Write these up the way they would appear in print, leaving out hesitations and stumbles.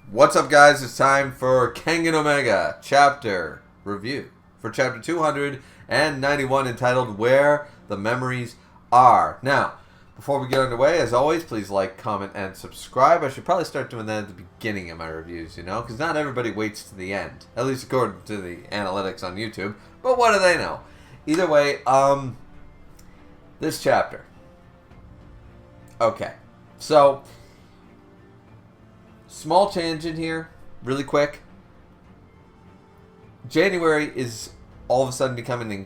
What's up, guys? It's time for Kengan Omega chapter review for chapter 291 entitled Where the Memories Are. Now, before we get underway, as always, please like, comment, and subscribe. I should probably start doing that at the beginning of my reviews, because not everybody waits to the end, at least according to the analytics on YouTube. But what do they know? Either way, this chapter. Okay, so small tangent here, really quick. January is all of a sudden becoming an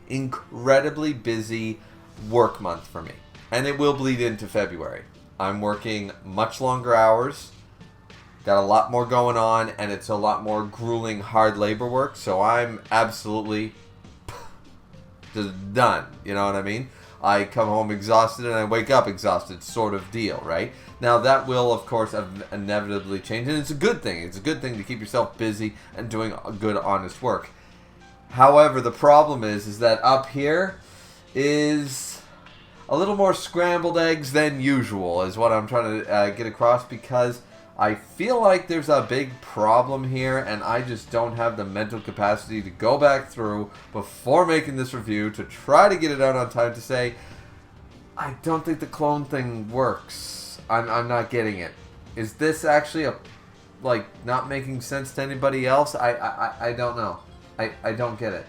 incredibly busy work month for me. And it will bleed into February. I'm working much longer hours, got a lot more going on, and it's a lot more grueling, hard labor work. So I'm absolutely just done. You know what I mean? I come home exhausted and I wake up exhausted, sort of deal, right? Now that will, of course, inevitably change, and it's a good thing. It's a good thing to keep yourself busy and doing good, honest work. However, the problem is that up here is a little more scrambled eggs than usual, is what I'm trying to get across, because I feel like there's a big problem here, and I just don't have the mental capacity to go back through before making this review to try to get it out on time to say, I don't think the clone thing works. I'm not getting it. Is this actually not making sense to anybody else? I don't know. I don't get it.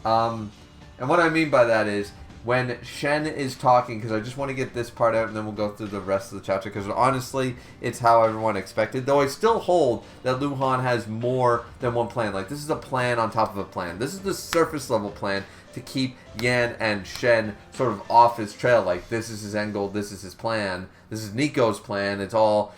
And what I mean by that is, when Shen is talking, because I just want to get this part out and then we'll go through the rest of the chapter, because honestly, it's how everyone expected. Though I still hold that Luhan has more than one plan. Like, this is a plan on top of a plan. This is the surface level plan to keep Yan and Shen sort of off his trail. Like, this is his end goal, this is his plan, this is Nico's plan. It's all,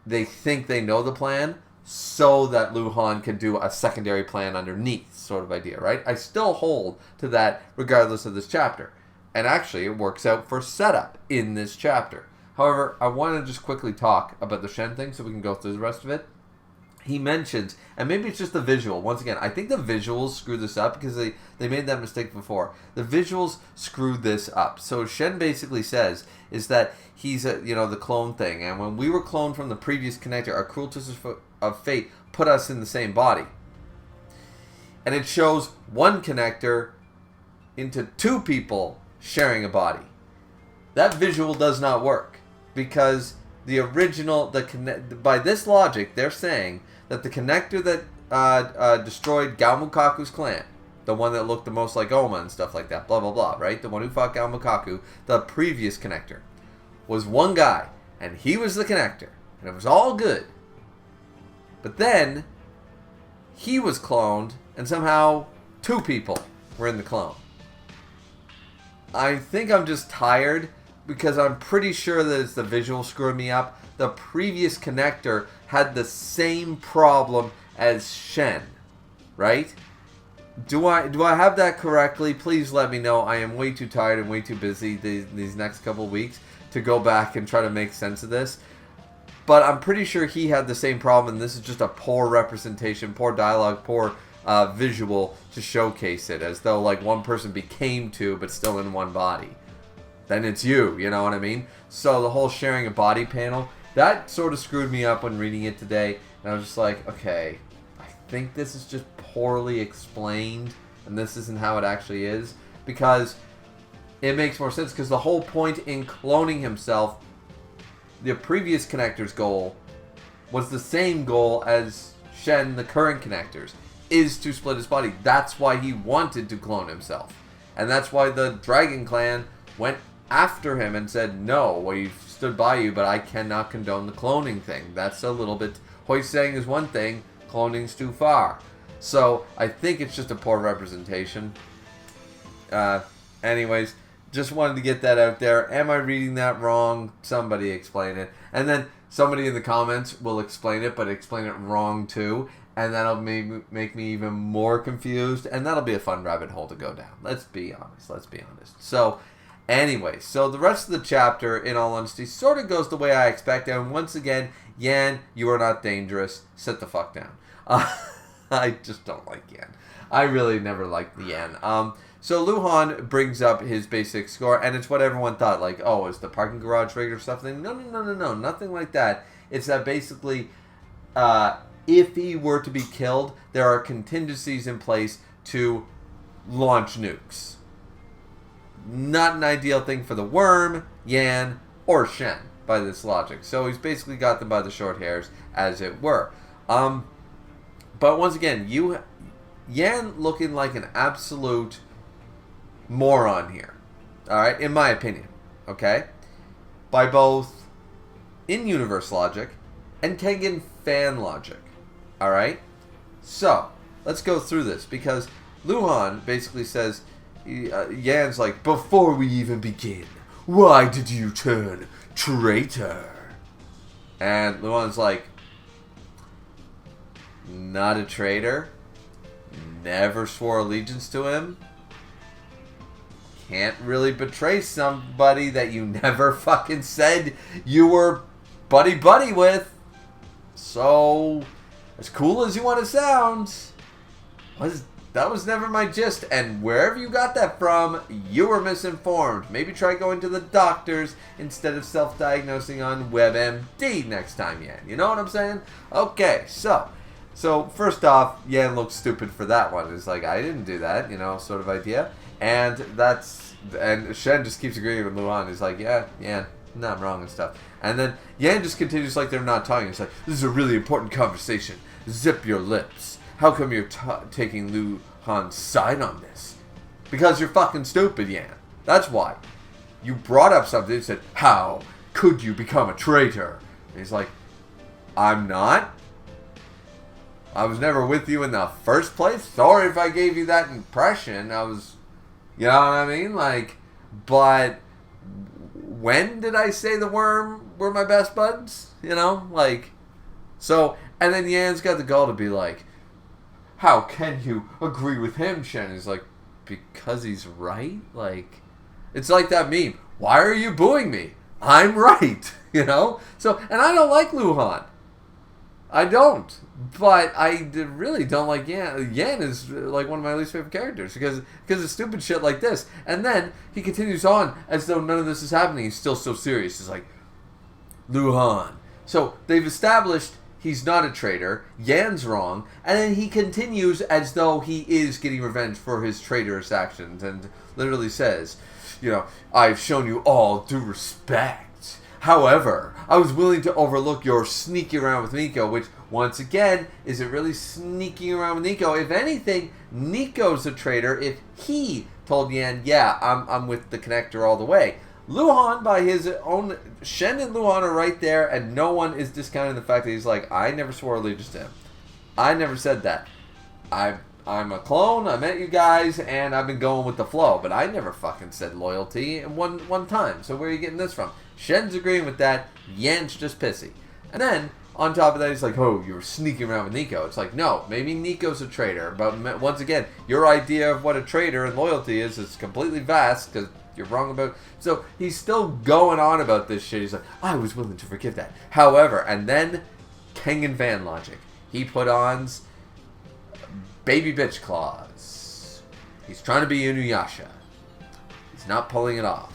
they think they know the plan so that Luhan can do a secondary plan underneath, sort of idea, right? I still hold to that regardless of this chapter. And actually, it works out for setup in this chapter. However, I want to just quickly talk about the Shen thing so we can go through the rest of it. He mentions, and maybe it's just the visual. Once again, I think the visuals screw this up because they made that mistake before. The visuals screwed this up. So Shen basically says is that he's the clone thing, and when we were cloned from the previous connector, our cruel twist of fate put us in the same body. And it shows one connector into two people sharing a body. That visual does not work because the original, by this logic, they're saying that the connector that destroyed Galmukaku's clan, the one that looked the most like Oma and stuff like that, blah, blah, blah, right? The one who fought Galmukaku, the previous connector, was one guy, and he was the connector, and it was all good. But then, he was cloned, and somehow two people were in the clone. I think I'm just tired, because I'm pretty sure that it's the visual screwing me up. The previous connector had the same problem as Shen, right? Do I have that correctly? Please let me know. I am way too tired and way too busy these next couple weeks to go back and try to make sense of this. But I'm pretty sure he had the same problem, and this is just a poor representation, poor dialogue, poor visual to showcase it, as though like one person became two but still in one body. Then it's you know what I mean? So the whole sharing a body panel, that sort of screwed me up when reading it today. And I was just like, okay, I think this is just poorly explained, and this isn't how it actually is. Because it makes more sense, because the whole point in cloning himself, the previous connector's goal was the same goal as Shen, the current connector's, is to split his body. That's why he wanted to clone himself. And that's why the Dragon Clan went after him and said, no, we've stood by you, but I cannot condone the cloning thing. That's a little bit, saying is one thing, cloning's too far. So I think it's just a poor representation. Anyways, just wanted to get that out there. Am I reading that wrong? Somebody explain it. And then somebody in the comments will explain it, but explain it wrong too. And that'll make me even more confused. And that'll be a fun rabbit hole to go down. Let's be honest. So, anyway, so the rest of the chapter, in all honesty, sort of goes the way I expected. And once again, Yan, you are not dangerous. Sit the fuck down. I just don't like Yan. I really never liked Yan. So Luhan brings up his basic score, and it's what everyone thought. Like, oh, is the parking garage rigged or something? No, nothing like that. It's that basically, if he were to be killed, there are contingencies in place to launch nukes. Not an ideal thing for the Worm, Yan, or Shen, by this logic. So he's basically got them by the short hairs, as it were. But once again, Yan looking like an absolute moron here. Alright, in my opinion. Okay? By both in-universe logic and Kengan fan logic. Alright? So, let's go through this, because Luhan basically says, Yan's like, before we even begin, why did you turn traitor? And Luhan's like, not a traitor, never swore allegiance to him, can't really betray somebody that you never fucking said you were buddy-buddy with. So, as cool as you want to sound, that was never my gist, and wherever you got that from, you were misinformed. Maybe try going to the doctors instead of self-diagnosing on WebMD next time, Yan. You know what I'm saying? Okay, so first off, Yan looks stupid for that one. It's like, I didn't do that, you know, sort of idea. And Shen just keeps agreeing with Luhan. He's like, yeah, no, I'm wrong and stuff. And then Yan just continues like they're not talking. It's like, this is a really important conversation. Zip your lips. How come you're taking Luhan's side on this? Because you're fucking stupid, Yan. That's why. You brought up something and said, how could you become a traitor? And he's like, I'm not. I was never with you in the first place. Sorry if I gave you that impression. I was, you know what I mean? Like, but when did I say the Worm were my best buds? You know, like, so, and then Yan's got the gall to be like, how can you agree with him, Shen? He's like, because he's right? Like, it's like that meme. Why are you booing me? I'm right. You know? So, and I don't like Luhan. I don't. But I really don't like Yan. Yan is like one of my least favorite characters because of stupid shit like this. And then he continues on as though none of this is happening. He's still so serious. He's like, Luhan. So, they've established he's not a traitor. Yan's wrong. And then he continues as though he is getting revenge for his traitorous actions. And literally says, you know, I've shown you all due respect. However, I was willing to overlook your sneaking around with Nico. Which, once again, isn't really sneaking around with Nico. If anything, Nico's a traitor if he told Yan, yeah, I'm with the connector all the way. Luhan, by his own... Shen and Luhan are right there, and no one is discounting the fact that he's like, I never swore allegiance to him. I never said that. I'm a clone, I met you guys, and I've been going with the flow, but I never fucking said loyalty in one time. So where are you getting this from? Shen's agreeing with that, Yan's just pissy. And then, on top of that, he's like, oh, you were sneaking around with Nico. It's like, no, maybe Nico's a traitor, but once again, your idea of what a traitor and loyalty is completely vast, because you're wrong about... So, he's still going on about this shit. He's like, I was willing to forgive that. However, and then, Kengan fan logic. He put on baby bitch claws. He's trying to be Inuyasha. He's not pulling it off.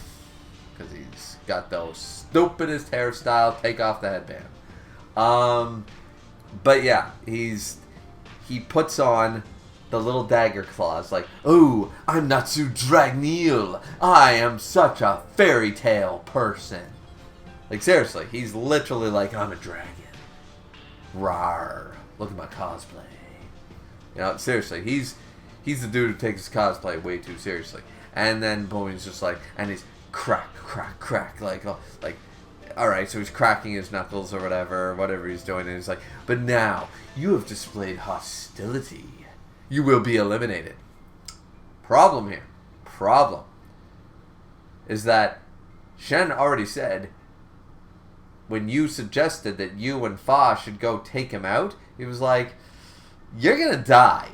Because he's got those stupidest hairstyle, take off the headband. But yeah, he puts on the little dagger claws, like, oh, I'm Natsu Dragneel. I am such a fairy tale person. Like, seriously, he's literally like, I'm a dragon. Rawr. Look at my cosplay. You know, seriously, he's the dude who takes his cosplay way too seriously. And then boom, he's just like, and he's crack, crack, crack, like, alright, so he's cracking his knuckles or whatever he's doing, and he's like, but now, you have displayed hostility. You will be eliminated. Problem here. Problem. Is that Shen already said, when you suggested that you and Fa should go take him out, he was like, you're gonna die.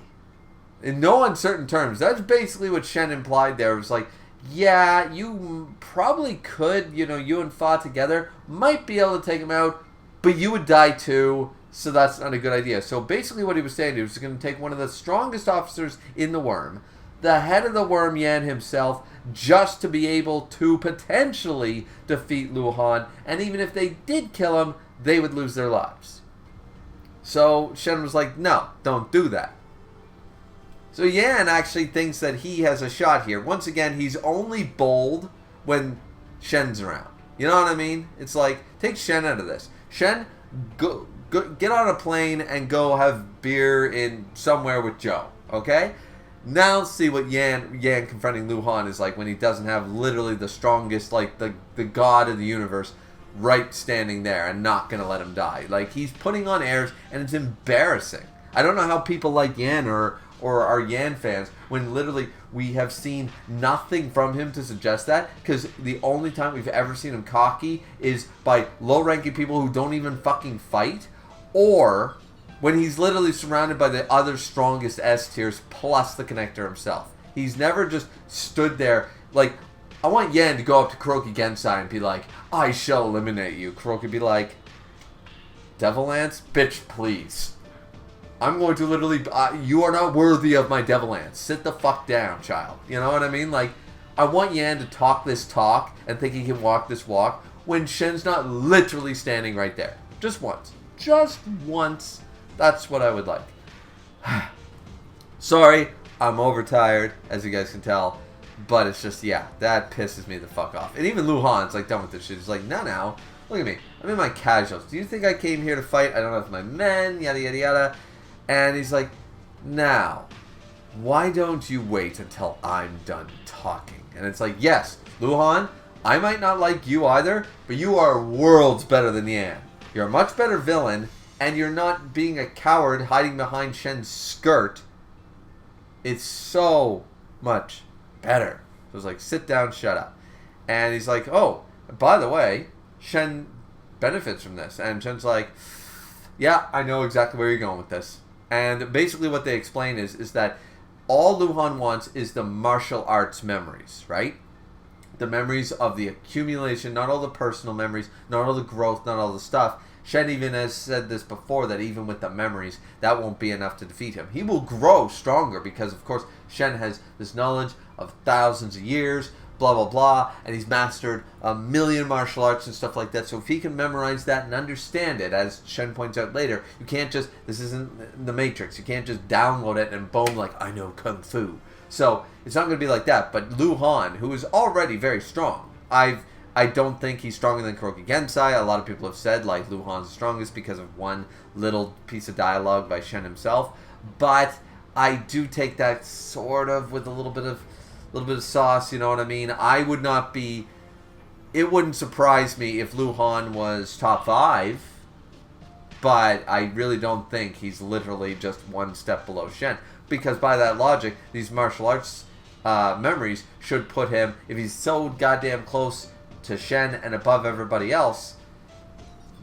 In no uncertain terms. That's basically what Shen implied there. It was like, yeah, you probably could, you know, you and Fa together might be able to take him out, but you would die too, so that's not a good idea. So basically what he was saying, he was going to take one of the strongest officers in the Worm, the head of the worm Yan himself, just to be able to potentially defeat Luhan. And even if they did kill him, they would lose their lives. So Shen was like, no, don't do that. So Yan actually thinks that he has a shot here. Once again, he's only bold when Shen's around. You know what I mean? It's like, take Shen out of this. Shen, go get on a plane and go have beer in somewhere with Joe. Okay? Now let's see what Yan confronting Luhan is like when he doesn't have literally the strongest, like the god of the universe right standing there and not going to let him die. Like, he's putting on airs and it's embarrassing. I don't know how people like Yan or are Yan fans when literally we have seen nothing from him to suggest that, because the only time we've ever seen him cocky is by low-ranking people who don't even fucking fight, or when he's literally surrounded by the other strongest S tiers plus the connector himself. He's never just stood there. Like, I want Yan to go up to Kuroki Gensai and be like, I shall eliminate you. Kuroki be like, Devil Lance? Bitch, please. I'm going to literally, you are not worthy of my Devil Lance. Sit the fuck down, child. You know what I mean? Like, I want Yan to talk this talk and think he can walk this walk when Shen's not literally standing right there. Just once. Just once. That's what I would like. Sorry, I'm overtired, as you guys can tell. But it's just, yeah, that pisses me the fuck off. And even Luhan's like done with this shit. He's like, no. Look at me. I'm in my casuals. Do you think I came here to fight? I don't have my men, yada, yada, yada. And he's like, now, why don't you wait until I'm done talking? And it's like, yes, Luhan, I might not like you either, but you are worlds better than Yan. You're a much better villain, and you're not being a coward hiding behind Shen's skirt. It's so much better. So it's like, sit down, shut up. And he's like, oh, by the way, Shen benefits from this. And Shen's like, yeah, I know exactly where you're going with this. And basically what they explain is that all Luhan wants is the martial arts memories, right? The memories of the accumulation, not all the personal memories, not all the growth, not all the stuff. Shen even has said this before, that even with the memories, that won't be enough to defeat him. He will grow stronger because, of course, Shen has this knowledge of thousands of years, blah, blah, blah, and he's mastered 1,000,000 martial arts and stuff like that. So if he can memorize that and understand it, as Shen points out later, you can't just, this isn't the Matrix, you can't just download it and boom, like, I know Kung Fu. So it's not going to be like that. But Luhan, who is already very strong, I don't think he's stronger than Kuroki Gensai. A lot of people have said, like, Luhan's the strongest because of one little piece of dialogue by Shen himself. But I do take that sort of with a little bit of sauce, you know what I mean? I would not be, it wouldn't surprise me if Luhan was top 5, but I really don't think he's literally just one step below Shen, because by that logic, these martial arts memories should put him, if he's so goddamn close to Shen and above everybody else,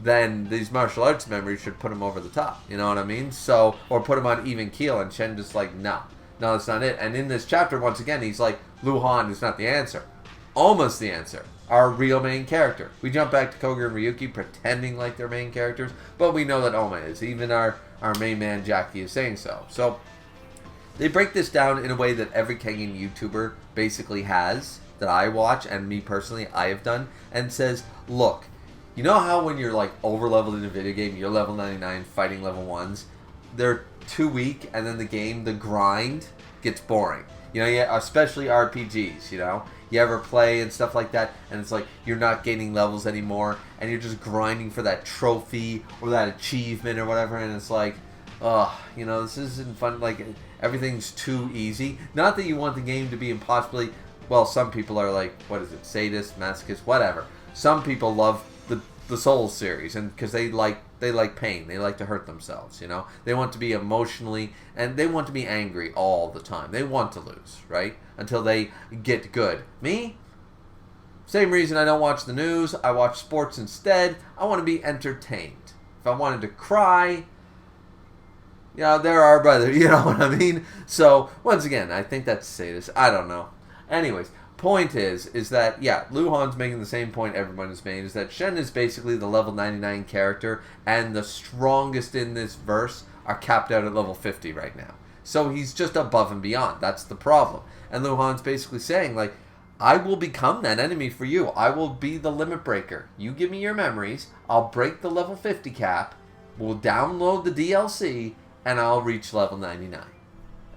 then these martial arts memories should put him over the top, you know what I mean? So, or put him on even keel, and Shen just like, no, that's not it. And in this chapter, once again, he's like, Luhan is not the answer. Almost the answer. Our real main character. We jump back to Koga and Ryuki pretending like they're main characters, but we know that Oma is. Even our main man, Jackie, is saying so. So, they break this down in a way that every Kengan YouTuber basically has, that I watch, and me personally, I have done, and says, look, you know how when you're like over-leveled in a video game, you're level 99 fighting level 1s, they're too weak, and then the grind gets boring. You know, yeah, especially RPGs, you know? You ever play and stuff like that, and it's like you're not gaining levels anymore, and you're just grinding for that trophy or that achievement or whatever, and it's like, oh, you know, this isn't fun. Like, everything's too easy. Not that you want the game to be impossibly, well, some people are like, what is it, sadist, masochist, whatever. Some people love the Souls series, and because they like pain, they like to hurt themselves, you know. They want to be emotionally, and they want to be angry all the time. They want to lose, right? Until they get good. Me, same reason I don't watch the news. I watch sports instead. I want to be entertained. If I wanted to cry, you know, there are brothers, you know what I mean? So once again, I think that's sadist. I don't know. Anyways, point is that, yeah, Luhan's making the same point everyone has made, is that Shen is basically the level 99 character, and the strongest in this verse are capped out at level 50 right now. So he's just above and beyond. That's the problem. And Luhan's basically saying, like, I will become that enemy for you. I will be the limit breaker. You give me your memories. I'll break the level 50 cap. We'll download the DLC, and I'll reach level 99.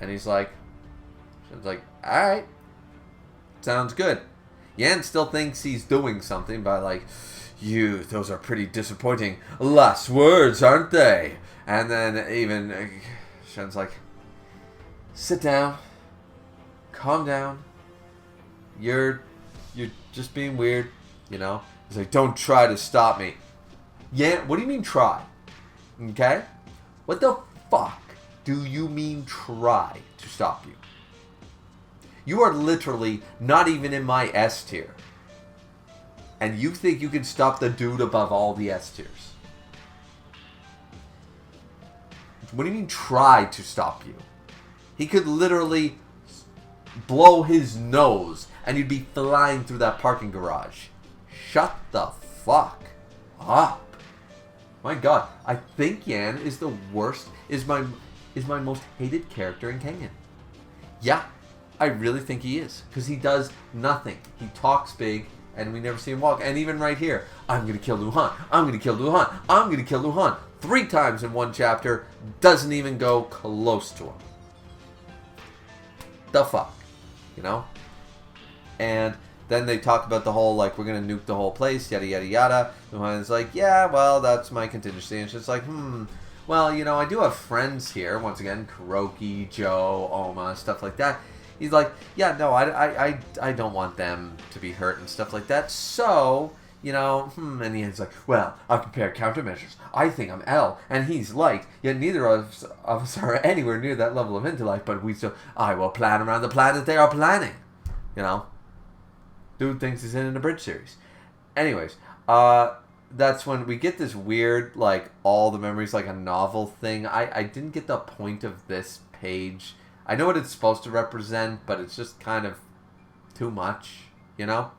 And he's like, alright. Sounds good. Yan still thinks he's doing something by like, those are pretty disappointing last words, aren't they? And then even Shen's like, sit down. Calm down. You're just being weird, you know? He's like, don't try to stop me. Yan, what do you mean try? Okay? What the fuck do you mean try to stop you? You are literally not even in my S tier. And you think you can stop the dude above all the S tiers? What do you mean try to stop you? He could literally blow his nose and you'd be flying through that parking garage. Shut the fuck up. My god, I think Yan is the worst, is my most hated character in Kengan. Yeah, I really think he is. Because he does nothing. He talks big and we never see him walk. And even right here, I'm going to kill Luhan. I'm going to kill Luhan. I'm going to kill Luhan. 3 times in one chapter. Doesn't even go close to him. The fuck. You know? And then they talk about the whole, like, we're going to nuke the whole place, yada, yada, yada. Luhan's like, yeah, well, that's my contingency. And she's like, well, you know, I do have friends here. Once again, Kuroki, Joe, Oma, stuff like that. He's like, yeah, no, I don't want them to be hurt and stuff like that. So, you know, and he's like, well, I've prepared countermeasures. I think I'm L, and he's light. Yet neither of us are anywhere near that level of intellect, but I will plan around the plan that they are planning. You know? Dude thinks he's in a bridge series. Anyways, that's when we get this weird, like, all the memories, like a novel thing. I didn't get the point of this page. I know what it's supposed to represent, but it's just kind of too much, you know?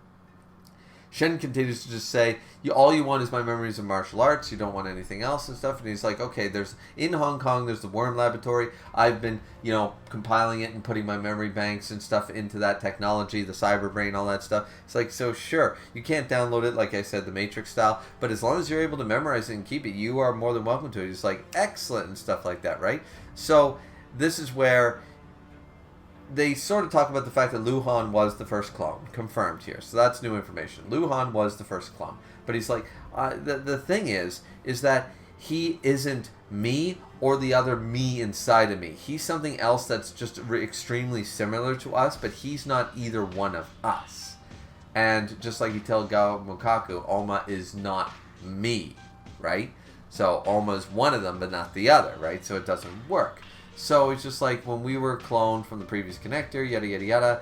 Shen continues to just say, all you want is my memories of martial arts, you don't want anything else and stuff. And he's like, okay, in Hong Kong, there's the Worm Laboratory. I've been, you know, compiling it and putting my memory banks and stuff into that technology, the cyber brain, all that stuff. It's like, so sure, you can't download it, like I said, the Matrix style, but as long as you're able to memorize it and keep it, you are more than welcome to it. It's like, excellent and stuff like that, right? So this is where they sort of talk about the fact that Luhan was the first clone, confirmed here. So that's new information. Luhan was the first clone. But he's like, the thing is that he isn't me or the other me inside of me. He's something else that's just extremely similar to us, but he's not either one of us. And just like you tell Gao Mukaku, Oma is not me, right? So Oma's one of them, but not the other, right? So it doesn't work. So it's just like when we were cloned from the previous connector, yada, yada, yada.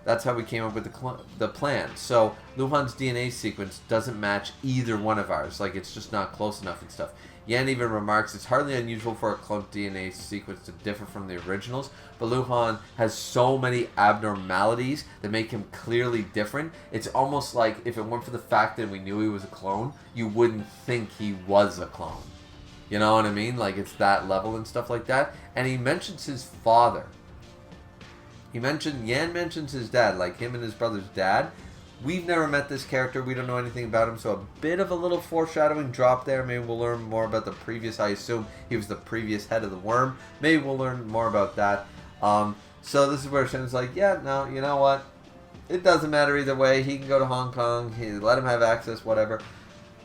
That's how we came up with the plan. So Luhan's DNA sequence doesn't match either one of ours. Like, it's just not close enough and stuff. Yan even remarks, it's hardly unusual for a clone DNA sequence to differ from the originals, but Luhan has so many abnormalities that make him clearly different. It's almost like if it weren't for the fact that we knew he was a clone, you wouldn't think he was a clone. You know what I mean? Like, it's that level and stuff like that. And he mentions his father. Yan mentions his dad, like him and his brother's dad. We've never met this character. We don't know anything about him. So a bit of a little foreshadowing drop there. Maybe we'll learn more about the previous. I assume he was the previous head of the worm. Maybe we'll learn more about that. So this is where Shen's like, yeah, no, you know what? It doesn't matter either way. He can go to Hong Kong. Let him have access, whatever.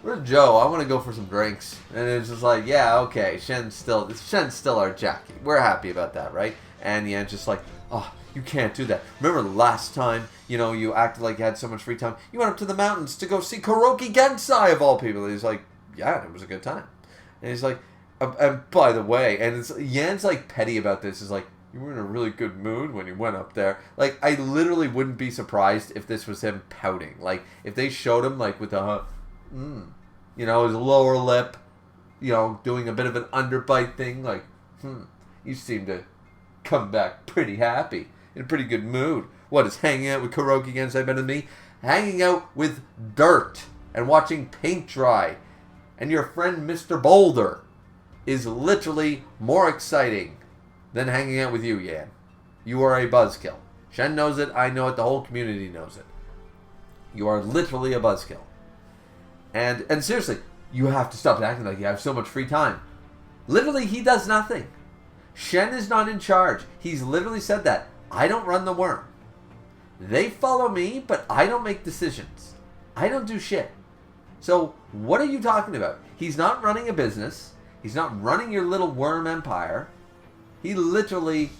Where's Joe? I want to go for some drinks. And it's just like, yeah, okay. Shen's still our Jackie. We're happy about that, right? And Yan's just like, oh, you can't do that. Remember last time, you know, you acted like you had so much free time. You went up to the mountains to go see Kuroki Gensai of all people. And he's like, yeah, it was a good time. And he's like, and by the way, and Yan's like petty about this. Is like, you were in a really good mood when you went up there. Like, I literally wouldn't be surprised if this was him pouting. Like, if they showed him, like, with the, you know, his lower lip, you know, doing a bit of an underbite thing, like, you seem to come back pretty happy, in a pretty good mood. What is hanging out with Kuroki Gensai better than me? Hanging out with dirt and watching paint dry and your friend Mr. Boulder is literally more exciting than hanging out with you, Yan. You are a buzzkill. Shen knows it, I know it, the whole community knows it. You are literally a buzzkill. And seriously, you have to stop acting like you have so much free time. Literally, he does nothing. Shen is not in charge. He's literally said that. I don't run the worm. They follow me, but I don't make decisions. I don't do shit. So, what are you talking about? He's not running a business. He's not running your little worm empire. He literally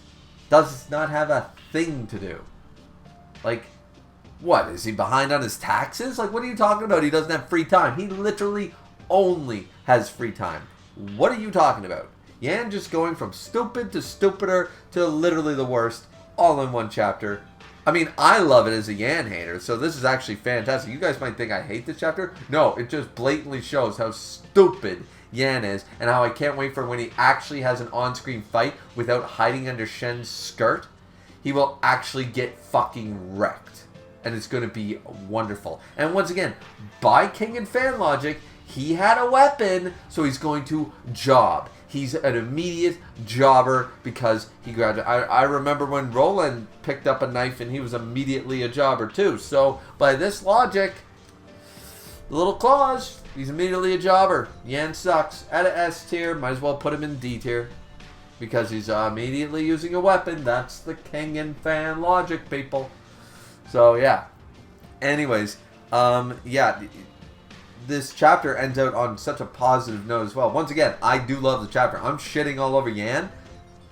does not have a thing to do. Like, what? Is he behind on his taxes? Like, what are you talking about? He doesn't have free time. He literally only has free time. What are you talking about? Yan just going from stupid to stupider to literally the worst all in one chapter. I mean, I love it as a Yan hater, so this is actually fantastic. You guys might think I hate this chapter. No, it just blatantly shows how stupid Yan is and how I can't wait for when he actually has an on-screen fight without hiding under Shen's skirt. He will actually get fucking wrecked. And it's going to be wonderful. And once again, by Kengan fan logic, he had a weapon, so he's going to job. He's an immediate jobber because he graduated. I remember when Roland picked up a knife and he was immediately a jobber too. So by this logic, the little clause, he's immediately a jobber. Yan sucks. At a S tier, might as well put him in D tier. Because he's immediately using a weapon. That's the Kengan fan logic, people. So yeah. Anyways, yeah. This chapter ends out on such a positive note as well. Once again, I do love the chapter. I'm shitting all over Yan,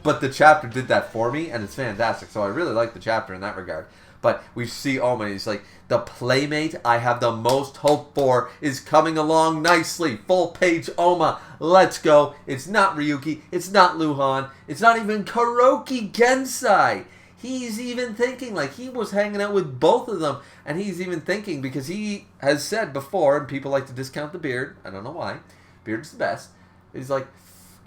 but the chapter did that for me, and it's fantastic. So I really like the chapter in that regard. But we see Oma, he's like, the playmate I have the most hope for is coming along nicely. Full page Oma, let's go. It's not Ryuki, it's not Luhan, it's not even Kuroki Gensai. He's even thinking, like, he was hanging out with both of them. And he's even thinking, because he has said before, and people like to discount the beard. I don't know why. Beard's the best. He's like,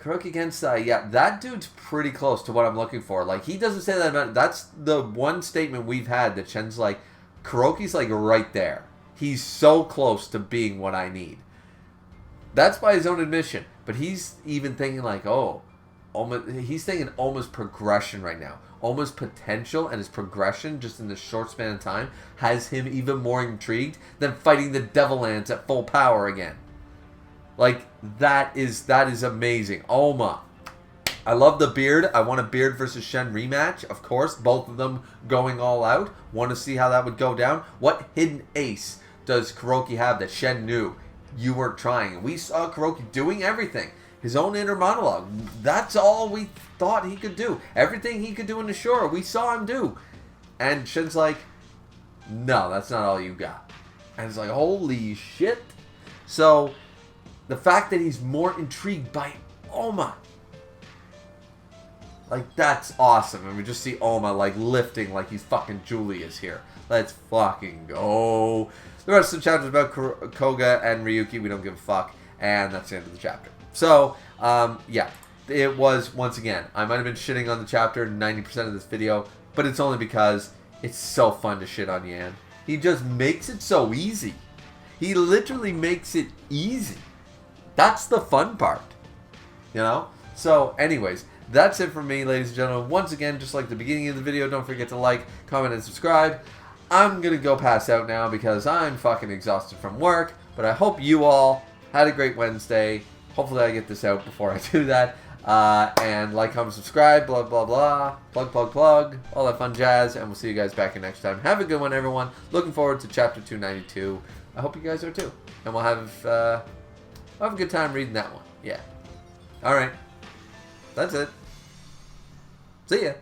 Kuroki Gensai, yeah, that dude's pretty close to what I'm looking for. Like, he doesn't say that about... That's the one statement we've had that Shen's like, Kuroki's, like, right there. He's so close to being what I need. That's by his own admission. But he's even thinking, like, oh... he's thinking Oma's progression right now. Oma's potential and his progression just in this short span of time has him even more intrigued than fighting the Devil Ants at full power again. Like, that is amazing. Oma. I love the beard. I want a beard versus Shen rematch. Of course, both of them going all out. Want to see how that would go down. What hidden ace does Kuroki have that Shen knew you weren't trying? We saw Kuroki doing everything. His own inner monologue. That's all we thought he could do. Everything he could do in the shore, we saw him do. And Shen's like, no, that's not all you got. And it's like, holy shit. So, the fact that he's more intrigued by Oma. Like, that's awesome. And we just see Oma, like, lifting like he's fucking Julius here. Let's fucking go. The rest of the chapter is about Koga and Ryuki. We don't give a fuck. And that's the end of the chapter. So, yeah, it was, once again, I might have been shitting on the chapter 90% of this video, but it's only because it's so fun to shit on Yan. He just makes it so easy. He literally makes it easy. That's the fun part, you know? So, anyways, that's it for me, ladies and gentlemen. Once again, just like the beginning of the video, don't forget to like, comment, and subscribe. I'm going to go pass out now because I'm fucking exhausted from work, but I hope you all had a great Wednesday. Hopefully I get this out before I do that. And like, comment, subscribe, blah, blah, blah. Plug, plug, plug. All that fun jazz. And we'll see you guys back in next time. Have a good one, everyone. Looking forward to chapter 292. I hope you guys are too. And we'll have a good time reading that one. Yeah. Alright. That's it. See ya.